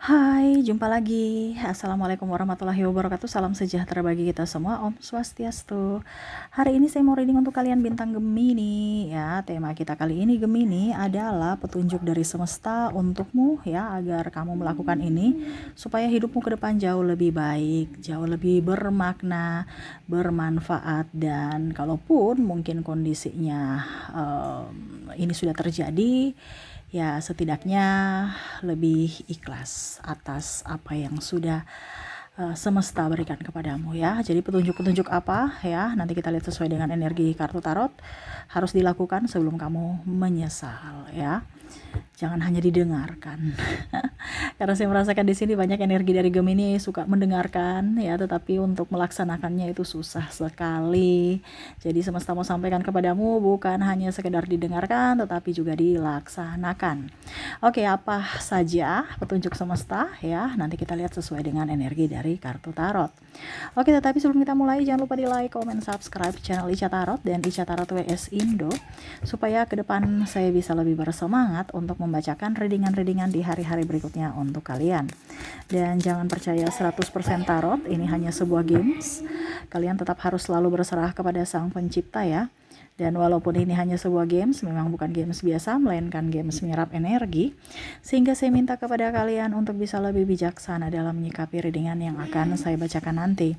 Hai, jumpa lagi. Assalamualaikum warahmatullahi wabarakatuh. Salam sejahtera bagi kita semua. Om Swastiastu. Hari ini saya mau reading untuk kalian bintang Gemini. Ya, tema kita kali ini Gemini adalah petunjuk dari semesta untukmu ya, agar kamu melakukan ini supaya hidupmu ke depan jauh lebih baik, jauh lebih bermakna, bermanfaat, dan kalaupun mungkin kondisinya ini sudah terjadi, ya setidaknya lebih ikhlas atas apa yang sudah semesta berikan kepadamu ya. Jadi petunjuk-petunjuk apa ya, nanti kita lihat sesuai dengan energi kartu tarot, harus dilakukan sebelum kamu menyesal ya. Jangan hanya didengarkan. Karena saya merasakan di sini banyak energi dari Gemini suka mendengarkan ya, tetapi untuk melaksanakannya itu susah sekali. Jadi semesta mau sampaikan kepadamu bukan hanya sekedar didengarkan, tetapi juga dilaksanakan. Oke, apa saja petunjuk semesta ya? Nanti kita lihat sesuai dengan energi dari kartu tarot. Oke, tetapi sebelum kita mulai jangan lupa di like, comment, subscribe channel Ica Tarot dan Ica Tarot WS Indo supaya ke depan saya bisa lebih bersemangat untuk membacakan readingan-readingan di hari-hari berikutnya untuk kalian. Dan jangan percaya 100% tarot, ini hanya sebuah games. Kalian tetap harus selalu berserah kepada Sang Pencipta ya. Dan walaupun ini hanya sebuah games, memang bukan games biasa, melainkan games menyerap energi, sehingga saya minta kepada kalian untuk bisa lebih bijaksana dalam menyikapi readingan yang akan saya bacakan nanti.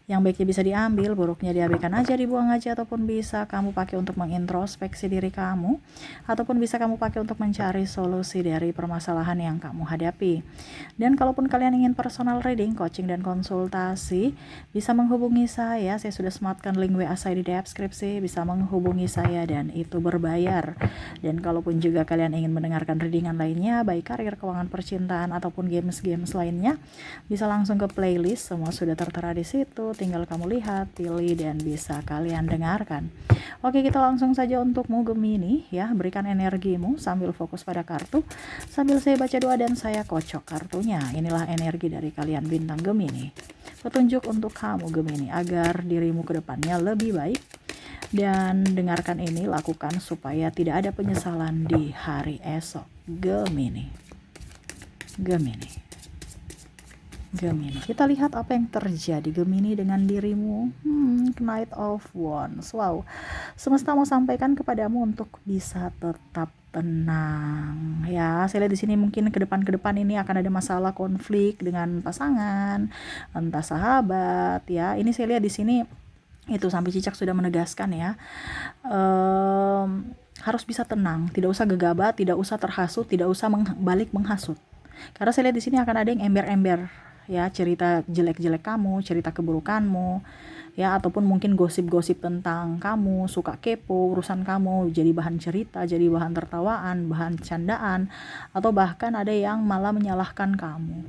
Yang baiknya bisa diambil, buruknya diabaikan aja, dibuang aja, ataupun bisa kamu pakai untuk mengintrospeksi diri kamu, ataupun bisa kamu pakai untuk mencari solusi dari permasalahan yang kamu hadapi. Dan kalaupun kalian ingin personal reading, coaching, dan konsultasi, bisa menghubungi saya sudah sematkan link WA saya di deskripsi, bisa menghubungi saya dan itu berbayar. Dan kalaupun juga kalian ingin mendengarkan readingan lainnya, baik karir, keuangan, percintaan, ataupun games-games lainnya, bisa langsung ke playlist, semua sudah tertera di situ, tinggal kamu lihat, pilih, dan bisa kalian dengarkan. Oke, kita langsung saja untukmu Gemini ya, berikan energimu sambil fokus pada kartu, sambil saya baca doa dan saya kocok kartunya. Inilah energi dari kalian bintang Gemini. Petunjuk untuk kamu Gemini agar dirimu ke depannya lebih baik, dan dengarkan ini, lakukan supaya tidak ada penyesalan di hari esok. Gemini. Kita lihat apa yang terjadi Gemini dengan dirimu. Knight of Wands. Wow. Semesta mau sampaikan kepadamu untuk bisa tetap tenang ya. Saya lihat di sini mungkin ke depan ini akan ada masalah konflik dengan pasangan, entah sahabat ya. Ini saya lihat di sini itu sampai cicak sudah menegaskan ya. Harus bisa tenang, tidak usah gegabah, tidak usah terhasut, tidak usah balik menghasut. Karena saya lihat di sini akan ada yang ember-ember ya, cerita jelek-jelek kamu, cerita keburukanmu ya, ataupun mungkin gosip-gosip tentang kamu, suka kepo urusan kamu, jadi bahan cerita, jadi bahan tertawaan, bahan candaan, atau bahkan ada yang malah menyalahkan kamu,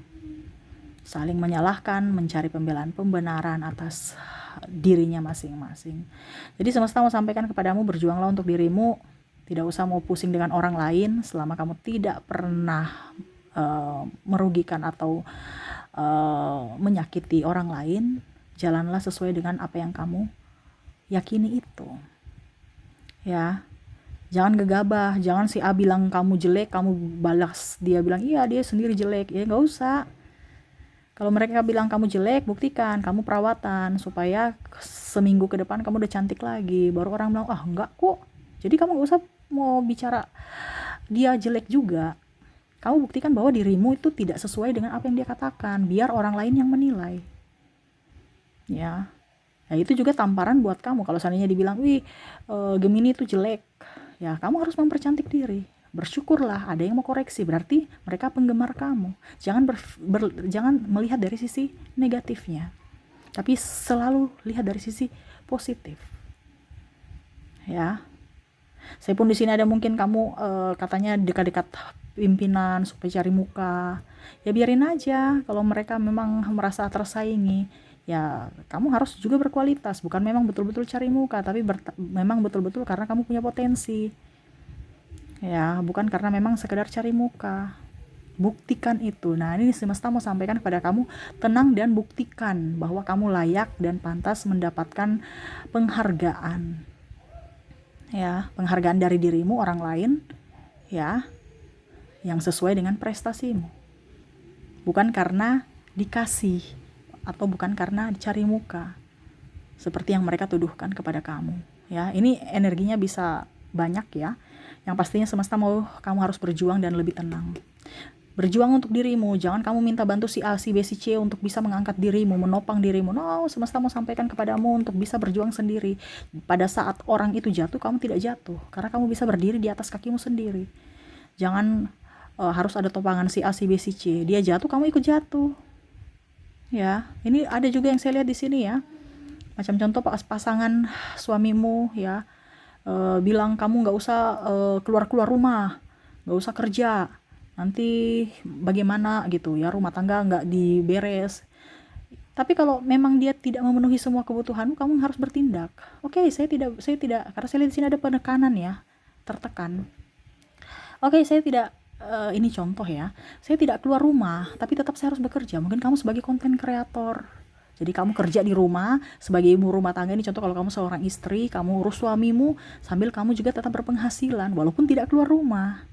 saling menyalahkan, mencari pembenaran atas dirinya masing-masing. Jadi semesta mau sampaikan kepadamu, berjuanglah untuk dirimu, tidak usah mau pusing dengan orang lain selama kamu tidak pernah merugikan atau menyakiti orang lain. Jalanlah sesuai dengan apa yang kamu yakini itu ya. Jangan gegabah, jangan si A bilang kamu jelek kamu balas dia bilang iya dia sendiri jelek ya, nggak usah. Kalau mereka bilang kamu jelek, buktikan kamu perawatan supaya seminggu ke depan kamu udah cantik lagi, baru orang bilang ah enggak kok. Jadi kamu nggak usah mau bicara dia jelek juga, kamu buktikan bahwa dirimu itu tidak sesuai dengan apa yang dia katakan, biar orang lain yang menilai ya. Nah itu juga tamparan buat kamu kalau seandainya dibilang wih Gemini itu jelek ya, kamu harus mempercantik diri, bersyukurlah ada yang mau koreksi, berarti mereka penggemar kamu. Jangan melihat dari sisi negatifnya, tapi selalu lihat dari sisi positif ya. Saya pun di sini ada mungkin kamu katanya dekat-dekat pimpinan supaya cari muka, ya biarin aja. Kalau mereka memang merasa tersaingi, ya kamu harus juga berkualitas, bukan memang betul-betul cari muka, tapi memang betul-betul karena kamu punya potensi ya, bukan karena memang sekedar cari muka. Buktikan itu. Nah ini semesta mau sampaikan kepada kamu, tenang dan buktikan bahwa kamu layak dan pantas mendapatkan penghargaan ya, penghargaan dari dirimu, orang lain ya, yang sesuai dengan prestasimu. bukan karena dikasih atau bukan karena dicari muka seperti yang mereka tuduhkan kepada kamu. Ya, ini energinya bisa banyak ya. Yang pastinya semesta mau kamu harus berjuang dan lebih tenang. Berjuang untuk dirimu, jangan kamu minta bantu si A, si B, si C untuk bisa mengangkat dirimu, menopang dirimu. No, semesta mau sampaikan kepadamu untuk bisa berjuang sendiri. Pada saat orang itu jatuh, kamu tidak jatuh, karena kamu bisa berdiri di atas kakimu sendiri. Jangan harus ada topangan si A, si B, si C. Dia jatuh, kamu ikut jatuh. Ya, ini ada juga yang saya lihat di sini ya. Macam contoh pasangan suamimu ya, bilang kamu nggak usah keluar-keluar rumah, nggak usah kerja, nanti bagaimana gitu ya, rumah tangga nggak diberes. Tapi kalau memang dia tidak memenuhi semua kebutuhan, kamu harus bertindak. Oke, saya tidak, karena saya lihat di sini ada penekanan ya, tertekan. Oke, saya tidak, ini contoh ya, saya tidak keluar rumah, tapi tetap saya harus bekerja. Mungkin kamu sebagai konten kreator, jadi kamu kerja di rumah sebagai ibu rumah tangga. Ini contoh kalau kamu seorang istri, kamu urus suamimu sambil kamu juga tetap berpenghasilan walaupun tidak keluar rumah.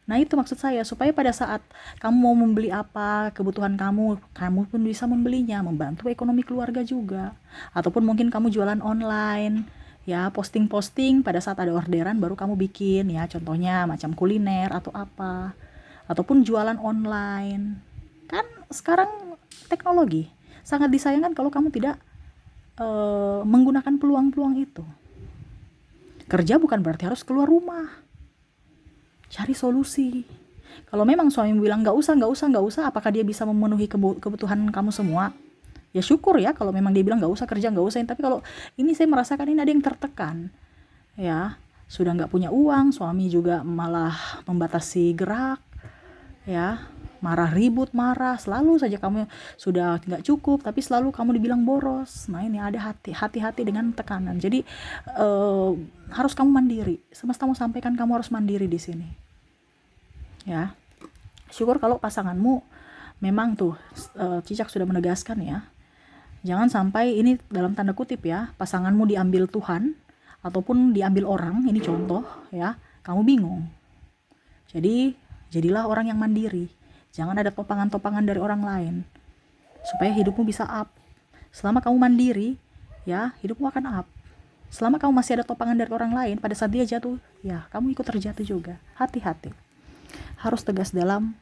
Nah itu maksud saya, supaya pada saat kamu mau membeli apa, kebutuhan kamu pun bisa membelinya, membantu ekonomi keluarga juga. Ataupun mungkin kamu jualan online, ya posting-posting pada saat ada orderan baru kamu bikin, ya contohnya macam kuliner atau apa. Ataupun jualan online. Kan sekarang teknologi sangat disayangkan kalau kamu tidak menggunakan peluang-peluang itu. Kerja bukan berarti harus keluar rumah. Cari solusi. Kalau memang suami bilang nggak usah, apakah dia bisa memenuhi kebutuhan kamu semua? Ya syukur ya kalau memang dia bilang nggak usah kerja, nggak usah. Tapi kalau ini saya merasakan ini ada yang tertekan. Ya, sudah nggak punya uang, suami juga malah membatasi gerak. Ya, ribut marah, selalu saja kamu sudah nggak cukup, tapi selalu kamu dibilang boros. Nah ini ada hati-hati dengan tekanan. Jadi harus kamu mandiri. Semesta mau sampaikan kamu harus mandiri di sini. Ya, syukur kalau pasanganmu memang tuh Cicak sudah menegaskan ya. Jangan sampai ini dalam tanda kutip ya, pasanganmu diambil Tuhan ataupun diambil orang. Ini contoh ya, kamu bingung. Jadi jadilah orang yang mandiri. Jangan ada topangan-topangan dari orang lain. Supaya hidupmu bisa up. Selama kamu mandiri, ya, hidupmu akan up. Selama kamu masih ada topangan dari orang lain, pada saat dia jatuh, ya, kamu ikut terjatuh juga. Hati-hati. Harus tegas dalam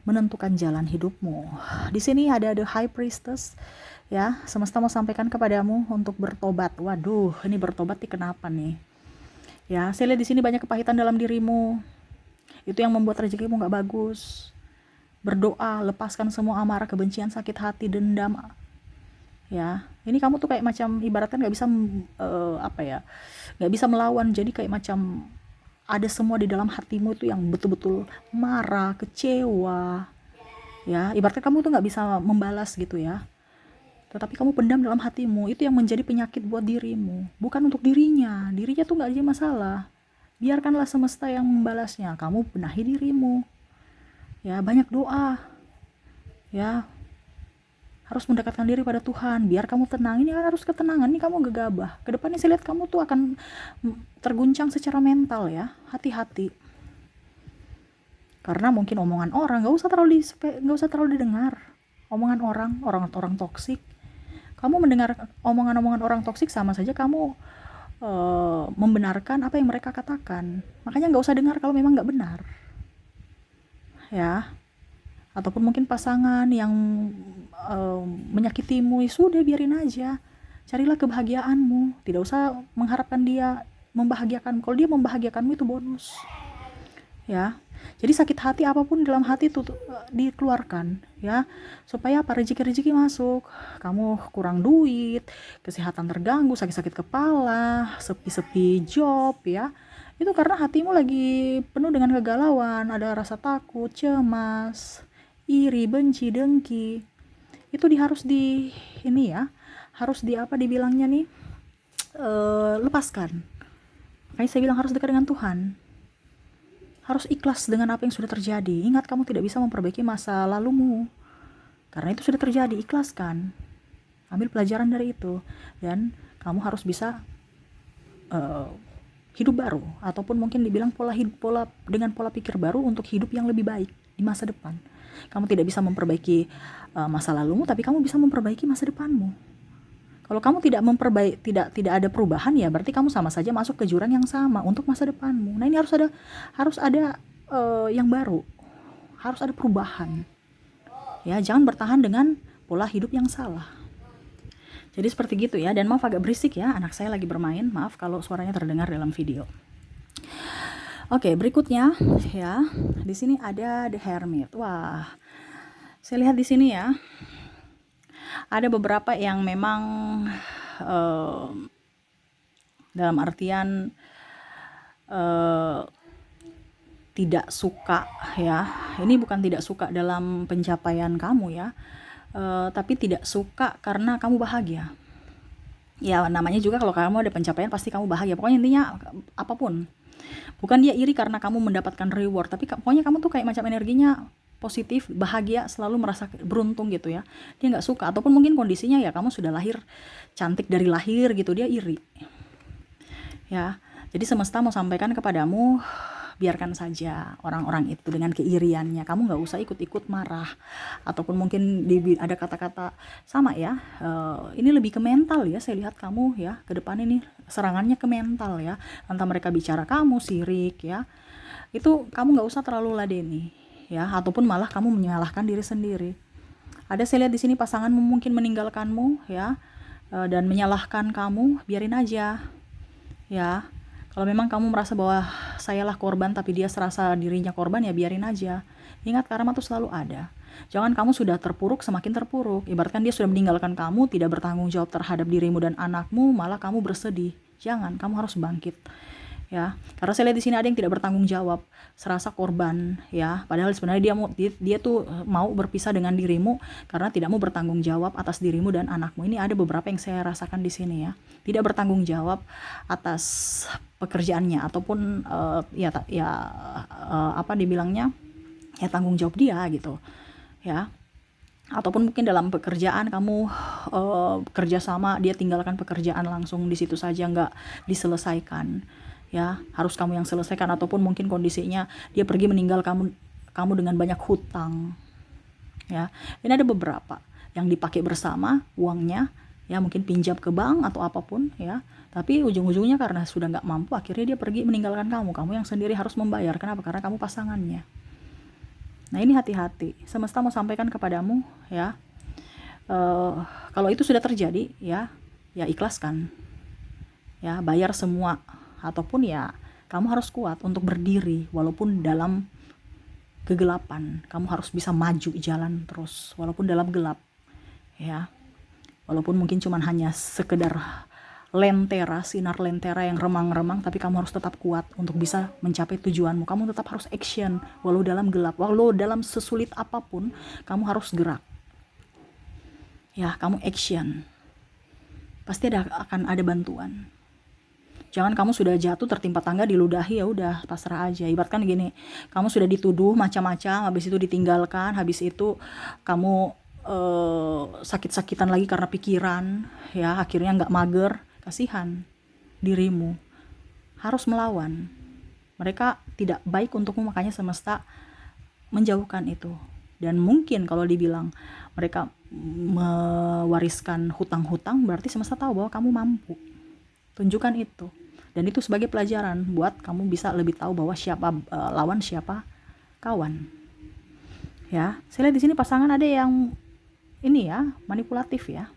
menentukan jalan hidupmu. Di sini ada The High Priestess, ya, semesta mau sampaikan kepadamu untuk bertobat. Waduh, ini bertobat nih kenapa nih? Ya, saya lihat di sini banyak kepahitan dalam dirimu. Itu yang membuat rezekimu gak bagus. Berdoa, lepaskan semua amarah, kebencian, sakit hati, dendam. Ya, ini kamu tuh kayak macam ibaratkan gak bisa gak bisa melawan. Jadi kayak macam ada semua di dalam hatimu itu yang betul-betul marah, kecewa. Ya, ibaratnya kamu tuh gak bisa membalas gitu ya. Tetapi kamu pendam dalam hatimu, itu yang menjadi penyakit buat dirimu. Bukan untuk dirinya tuh gak ada masalah. Biarkanlah semesta yang membalasnya. Kamu benahi dirimu. Ya, banyak doa. Ya, harus mendekatkan diri pada Tuhan. Biar kamu tenang. Ini harus ketenangan. Ini kamu gegabah. Kedepannya saya lihat kamu tuh akan terguncang secara mental ya. Hati-hati. Karena mungkin omongan orang gak usah terlalu didengar. Omongan orang toksik. Kamu mendengar omongan-omongan orang toksik sama saja kamu membenarkan apa yang mereka katakan. Makanya gak usah dengar kalau memang gak benar. Ya, ataupun mungkin pasangan yang menyakitimu, ya sudah biarin aja. Carilah kebahagiaanmu, tidak usah mengharapkan dia membahagiakanmu. Kalau dia membahagiakanmu itu bonus. Ya, jadi sakit hati apapun dalam hati itu dikeluarkan ya, supaya apa, rezeki masuk. Kamu kurang duit, kesehatan terganggu, sakit-sakit kepala, sepi-sepi job ya. Itu karena hatimu lagi penuh dengan kegalauan, ada rasa takut, cemas, iri, benci, dengki. Itu harus dibilangnya nih, lepaskan. Makanya saya bilang harus dekat dengan Tuhan. Harus ikhlas dengan apa yang sudah terjadi. Ingat, kamu tidak bisa memperbaiki masa lalumu. Karena itu sudah terjadi, ikhlaskan. Ambil pelajaran dari itu. Dan kamu harus bisa hidup baru, ataupun mungkin dibilang pola pikir baru untuk hidup yang lebih baik. di masa depan. Kamu tidak bisa memperbaiki masa lalumu, tapi kamu bisa memperbaiki masa depanmu. Kalau kamu tidak ada perubahan, ya berarti kamu sama saja masuk ke jurang yang sama untuk masa depanmu. Nah, ini harus ada yang baru. Harus ada perubahan. Ya, jangan bertahan dengan pola hidup yang salah. Jadi seperti gitu ya. Dan maaf agak berisik ya, anak saya lagi bermain. Maaf kalau suaranya terdengar dalam video. Oke, berikutnya ya. Di sini ada The Hermit. Wah, saya lihat di sini ya. Ada beberapa yang memang dalam artian tidak suka ya. Ini bukan tidak suka dalam pencapaian kamu ya, tapi tidak suka karena kamu bahagia. Ya namanya juga kalau kamu ada pencapaian pasti kamu bahagia. Pokoknya intinya apapun. Bukan dia iri karena kamu mendapatkan reward, tapi pokoknya kamu tuh kayak macam energinya positif, bahagia, selalu merasa beruntung gitu ya. Dia nggak suka, ataupun mungkin kondisinya ya kamu sudah lahir cantik dari lahir gitu, dia iri. Ya, jadi semesta mau sampaikan kepadamu, biarkan saja orang-orang itu dengan keiriannya. Kamu nggak usah ikut-ikut marah, ataupun mungkin ada kata-kata sama ya. Ini lebih ke mental ya. Saya lihat kamu ya ke depan ini serangannya ke mental ya. Entah mereka bicara kamu sirik ya, itu kamu nggak usah terlalu ladeni ya, ataupun malah kamu menyalahkan diri sendiri. Ada saya lihat di sini pasanganmu mungkin meninggalkanmu ya, dan menyalahkan kamu, biarin aja ya. Kalau memang kamu merasa bahwa sayalah korban tapi dia serasa dirinya korban, ya biarin aja. Ingat, karma itu selalu ada. Jangan kamu sudah terpuruk semakin terpuruk. Ibaratkan dia sudah meninggalkan kamu, tidak bertanggung jawab terhadap dirimu dan anakmu, malah kamu bersedih. Jangan, kamu harus bangkit. Ya, karena saya lihat di sini ada yang tidak bertanggung jawab, serasa korban ya, padahal sebenarnya dia tuh mau berpisah dengan dirimu karena tidak mau bertanggung jawab atas dirimu dan anakmu. Ini ada beberapa yang saya rasakan di sini ya, tidak bertanggung jawab atas pekerjaannya, ataupun apa dibilangnya ya, tanggung jawab dia gitu ya. Ataupun mungkin dalam pekerjaan kamu kerjasama, dia tinggalkan pekerjaan langsung di situ saja, nggak diselesaikan ya, harus kamu yang selesaikan. Ataupun mungkin kondisinya dia pergi meninggal kamu dengan banyak hutang ya. Ini ada beberapa yang dipakai bersama uangnya ya, mungkin pinjam ke bank atau apapun ya, tapi ujung-ujungnya karena sudah nggak mampu, akhirnya dia pergi meninggalkan kamu yang sendiri harus membayar. Kenapa? Karena kamu pasangannya. Nah, ini hati-hati, semesta mau sampaikan kepadamu ya, kalau itu sudah terjadi ya ikhlaskan ya, bayar semua. Ataupun ya kamu harus kuat untuk berdiri walaupun dalam kegelapan. Kamu harus bisa maju jalan terus walaupun dalam gelap ya, walaupun mungkin cuman hanya sekedar sinar lentera yang remang-remang, tapi kamu harus tetap kuat untuk bisa mencapai tujuanmu. Kamu tetap harus action walau dalam gelap, walau dalam sesulit apapun, kamu harus gerak ya. Kamu action, pasti akan ada bantuan. Jangan kamu sudah jatuh tertimpa tangga diludahi, ya udah pasrah aja. Ibaratkan gini, kamu sudah dituduh macam-macam, habis itu ditinggalkan, habis itu kamu sakit-sakitan lagi karena pikiran ya, akhirnya nggak mager. Kasihan dirimu, harus melawan. Mereka tidak baik untukmu, makanya semesta menjauhkan itu. Dan mungkin kalau dibilang mereka mewariskan hutang-hutang, berarti semesta tahu bahwa kamu mampu. Tunjukkan itu, dan itu sebagai pelajaran buat kamu bisa lebih tahu bahwa siapa lawan, siapa kawan ya. Saya lihat di sini pasangan ada yang ini ya, manipulatif ya,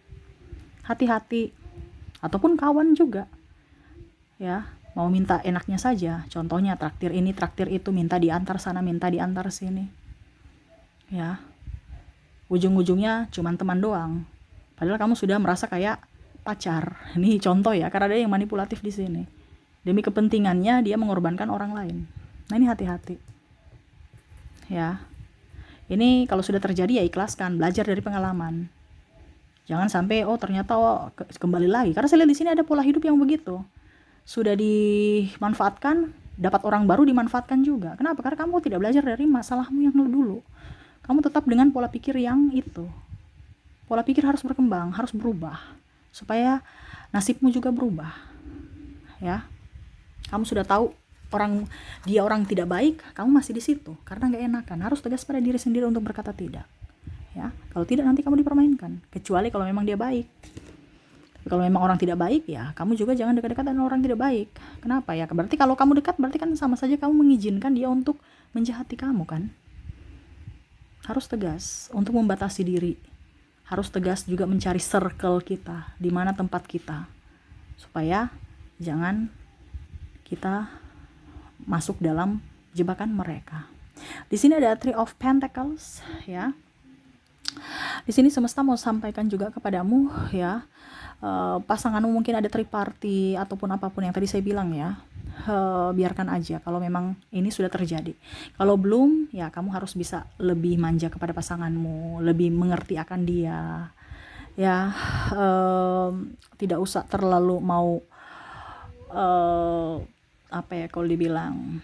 hati-hati. Ataupun kawan juga ya, mau minta enaknya saja, contohnya traktir ini traktir itu, minta diantar sana minta diantar sini ya, ujung-ujungnya cuman teman doang, padahal kamu sudah merasa kayak pacar. Ini contoh ya, karena ada yang manipulatif di sini. Demi kepentingannya dia mengorbankan orang lain. Nah, ini hati-hati ya. Ini kalau sudah terjadi ya ikhlaskan, belajar dari pengalaman. Jangan sampai ternyata kembali lagi. Karena saya lihat di sini ada pola hidup yang begitu. Sudah dimanfaatkan, dapat orang baru dimanfaatkan juga. Kenapa? Karena kamu tidak belajar dari masalahmu yang dulu. Kamu tetap dengan pola pikir yang itu. Pola pikir harus berkembang, harus berubah, supaya nasibmu juga berubah ya. Kamu sudah tahu dia orang tidak baik, kamu masih di situ karena nggak enakan. Harus tegas pada diri sendiri untuk berkata tidak. Ya, kalau tidak nanti kamu dipermainkan. Kecuali kalau memang dia baik. Tapi kalau memang orang tidak baik, ya kamu juga jangan dekat-dekat dengan orang tidak baik. Kenapa ya? Berarti kalau kamu dekat, berarti kan sama saja kamu mengizinkan dia untuk menjahati kamu kan? Harus tegas untuk membatasi diri. Harus tegas juga mencari circle kita, di mana tempat kita, supaya jangan kita masuk dalam jebakan mereka. Di sini ada Three of Pentacles, ya. Di sini semesta mau sampaikan juga kepadamu, ya, pasanganmu mungkin ada triparty ataupun apapun yang tadi saya bilang, ya. Biarkan aja kalau memang ini sudah terjadi. Kalau belum, ya kamu harus bisa lebih manja kepada pasanganmu, lebih mengerti akan dia, ya. Tidak usah terlalu mau apa ya kalau dibilang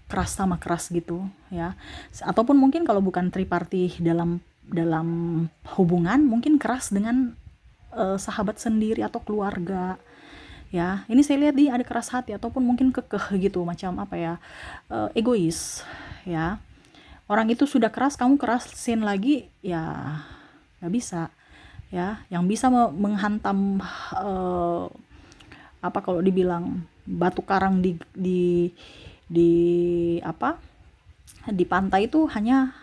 keras sama keras gitu, ya. Ataupun mungkin kalau bukan triparty dalam hubungan, mungkin keras dengan sahabat sendiri atau keluarga, ya. Ini saya lihat ada keras hati ataupun mungkin kekeh gitu, macam apa ya, egois, ya. Orang itu sudah keras, kamu kerasin lagi, ya nggak bisa, ya. Yang bisa menghantam apa kalau dibilang batu karang di apa di pantai itu hanya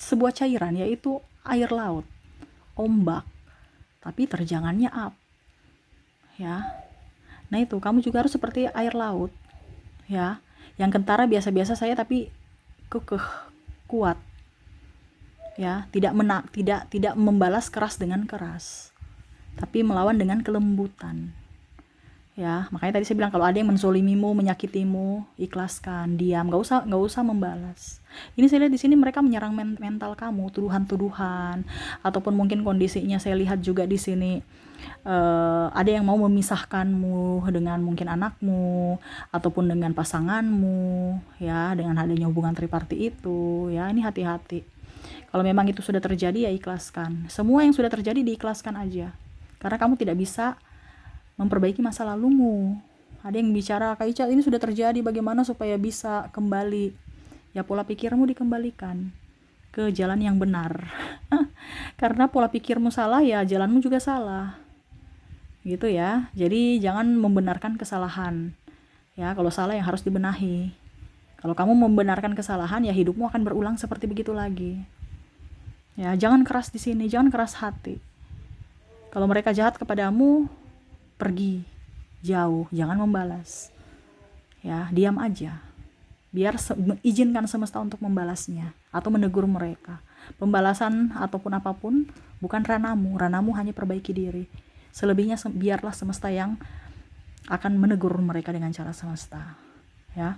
sebuah cairan, yaitu air laut, ombak, tapi terjangannya ya. Nah itu kamu juga harus seperti air laut, ya, yang kentara biasa-biasa saya tapi kekeh, kuat, ya. Tidak membalas keras dengan keras, tapi melawan dengan kelembutan, ya. Makanya tadi saya bilang kalau ada yang menzolimimu, menyakitimu, ikhlaskan, diam, nggak usah membalas. Ini saya lihat di sini mereka menyerang mental kamu, tuduhan-tuduhan, ataupun mungkin kondisinya saya lihat juga di sini ada yang mau memisahkanmu dengan mungkin anakmu ataupun dengan pasanganmu, ya, dengan adanya hubungan triparty itu, ya. Ini hati-hati. Kalau memang itu sudah terjadi, ya ikhlaskan. Semua yang sudah terjadi diikhlaskan aja, karena kamu tidak bisa memperbaiki masa lalumu. Ada yang bicara, Kak Ica, ini sudah terjadi, bagaimana supaya bisa kembali? Ya pola pikirmu dikembalikan ke jalan yang benar. Karena pola pikirmu salah, ya jalanmu juga salah. Gitu ya. Jadi jangan membenarkan kesalahan. Ya, kalau salah yang harus dibenahi. Kalau kamu membenarkan kesalahan, ya hidupmu akan berulang seperti begitu lagi. Ya, jangan keras di sini, jangan keras hati. Kalau mereka jahat kepadamu, pergi jauh, jangan membalas, ya. Diam aja, biar izinkan semesta untuk membalasnya atau menegur mereka. Pembalasan ataupun apapun bukan ranamu hanya perbaiki diri. Selebihnya biarlah semesta yang akan menegur mereka dengan cara semesta, ya.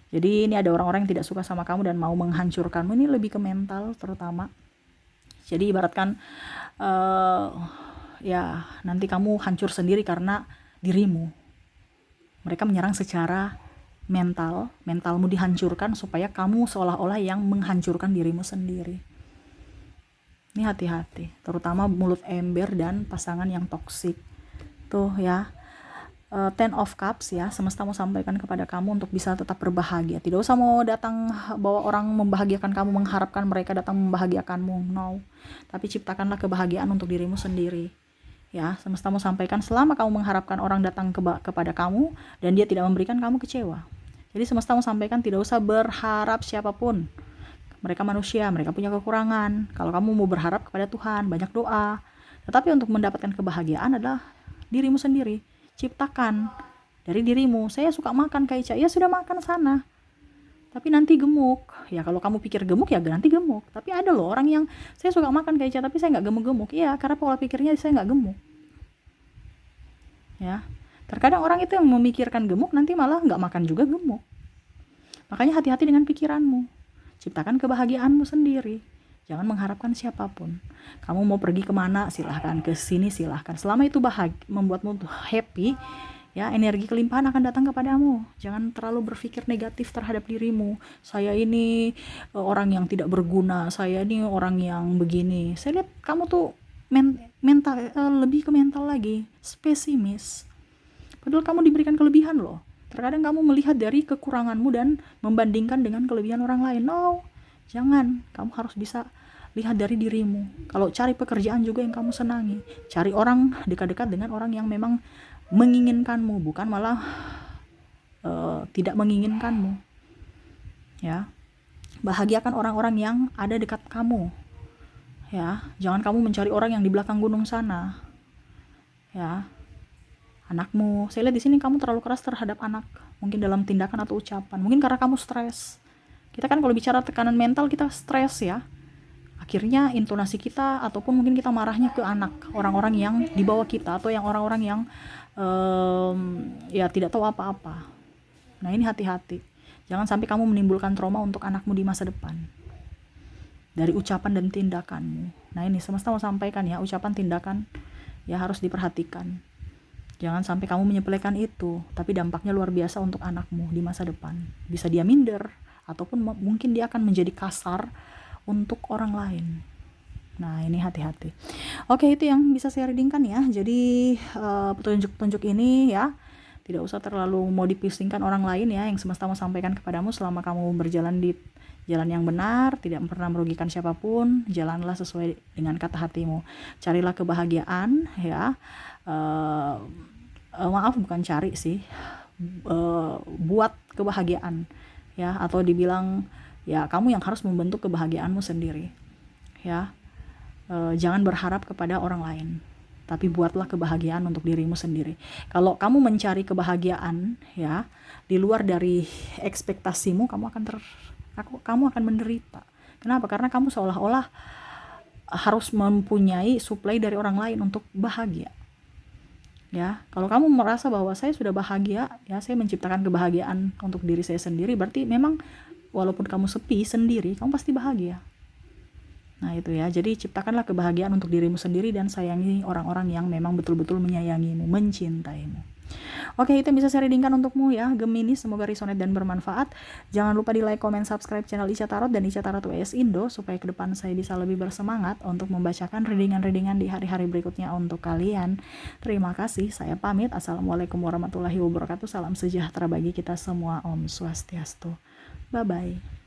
Jadi ini ada orang-orang yang tidak suka sama kamu dan mau menghancurkanmu. Ini lebih ke mental terutama. Jadi ibaratkan ya nanti kamu hancur sendiri karena dirimu. Mereka menyerang secara mentalmu dihancurkan supaya kamu seolah-olah yang menghancurkan dirimu sendiri. Ini hati-hati, terutama mulut ember dan pasangan yang toksik. Tuh ya, Ten of Cups, ya. Semesta mau sampaikan kepada kamu untuk bisa tetap berbahagia. Tidak usah mau datang bawa orang membahagiakan kamu, mengharapkan mereka datang membahagiakanmu, no. Tapi ciptakanlah kebahagiaan untuk dirimu sendiri. Ya, semesta mau sampaikan, selama kamu mengharapkan orang datang kepada kamu dan dia tidak memberikan, kamu kecewa. Jadi semesta mau sampaikan, tidak usah berharap siapapun. Mereka manusia, mereka punya kekurangan. Kalau kamu mau berharap kepada Tuhan, banyak doa. Tetapi untuk mendapatkan kebahagiaan adalah dirimu sendiri. Ciptakan dari dirimu. Saya suka makan, Kak Ica. Ya sudah, makan sana. Tapi nanti gemuk. Ya kalau kamu pikir gemuk, ya nanti gemuk. Tapi ada loh orang yang, saya suka makan, Kak Ica, tapi saya nggak gemuk-gemuk. Iya, karena pola pikirnya saya nggak gemuk. Ya, terkadang orang itu yang memikirkan gemuk nanti malah nggak makan juga gemuk. Makanya hati-hati dengan pikiranmu. Ciptakan kebahagiaanmu sendiri. Jangan mengharapkan siapapun. Kamu mau pergi kemana, silahkan. Ke sini silahkan. Selama itu membuatmu happy, ya, energi kelimpahan akan datang kepadamu. Jangan terlalu berpikir negatif terhadap dirimu. Saya ini orang yang tidak berguna. Saya ini orang yang begini. Saya lihat kamu tuh mental, lebih ke mental lagi, pesimis. Padahal kamu diberikan kelebihan loh. Terkadang kamu melihat dari kekuranganmu dan membandingkan dengan kelebihan orang lain. No, jangan. Kamu harus bisa lihat dari dirimu. Kalau cari pekerjaan juga yang kamu senangi. Cari orang dekat-dekat dengan orang yang memang menginginkanmu, bukan malah tidak menginginkanmu. Ya, bahagiakan orang-orang yang ada dekat kamu. Ya, jangan kamu mencari orang yang di belakang gunung sana. Ya, anakmu, saya lihat di sini kamu terlalu keras terhadap anak, mungkin dalam tindakan atau ucapan, mungkin karena kamu stres. Kita kan kalau bicara tekanan mental, kita stres ya, akhirnya intonasi kita ataupun mungkin kita marahnya ke anak, orang-orang yang di bawah kita, atau yang orang-orang yang ya tidak tahu apa-apa. Nah, ini hati-hati, jangan sampai kamu menimbulkan trauma untuk anakmu di masa depan dari ucapan dan tindakanmu. Nah, ini semesta mau sampaikan ya, ucapan tindakan ya harus diperhatikan. Jangan sampai kamu menyepelekan itu, tapi dampaknya luar biasa untuk anakmu di masa depan. Bisa dia minder, ataupun mungkin dia akan menjadi kasar untuk orang lain. Nah, ini hati-hati. Oke, itu yang bisa saya readingkan ya. Jadi petunjuk-petunjuk ini ya, tidak usah terlalu mau dipusingkan orang lain ya. Yang semesta mau sampaikan kepadamu, selama kamu berjalan di jalan yang benar, tidak pernah merugikan siapapun, jalanlah sesuai dengan kata hatimu. Carilah kebahagiaan ya. Maaf, bukan cari sih, buat kebahagiaan ya, atau dibilang ya kamu yang harus membentuk kebahagiaanmu sendiri ya. Jangan berharap kepada orang lain, tapi buatlah kebahagiaan untuk dirimu sendiri. Kalau kamu mencari kebahagiaan ya di luar dari ekspektasimu, kamu akan menderita. Kenapa? Karena kamu seolah-olah harus mempunyai suplai dari orang lain untuk bahagia. Ya, kalau kamu merasa bahwa saya sudah bahagia, ya saya menciptakan kebahagiaan untuk diri saya sendiri, berarti memang walaupun kamu sepi sendiri, kamu pasti bahagia. Nah, itu ya. Jadi ciptakanlah kebahagiaan untuk dirimu sendiri dan sayangi orang-orang yang memang betul-betul menyayangimu, mencintaimu. Oke, itu yang bisa saya readingkan untukmu ya, Gemini. Semoga resonate dan bermanfaat. Jangan lupa di like, comment, subscribe channel Ica Tarot dan Ica Tarot WS Indo, supaya ke depan saya bisa lebih bersemangat untuk membacakan readingan-readingan di hari-hari berikutnya untuk kalian. Terima kasih, saya pamit. Assalamualaikum warahmatullahi wabarakatuh. Salam sejahtera bagi kita semua. Om Swastiastu. Bye-bye.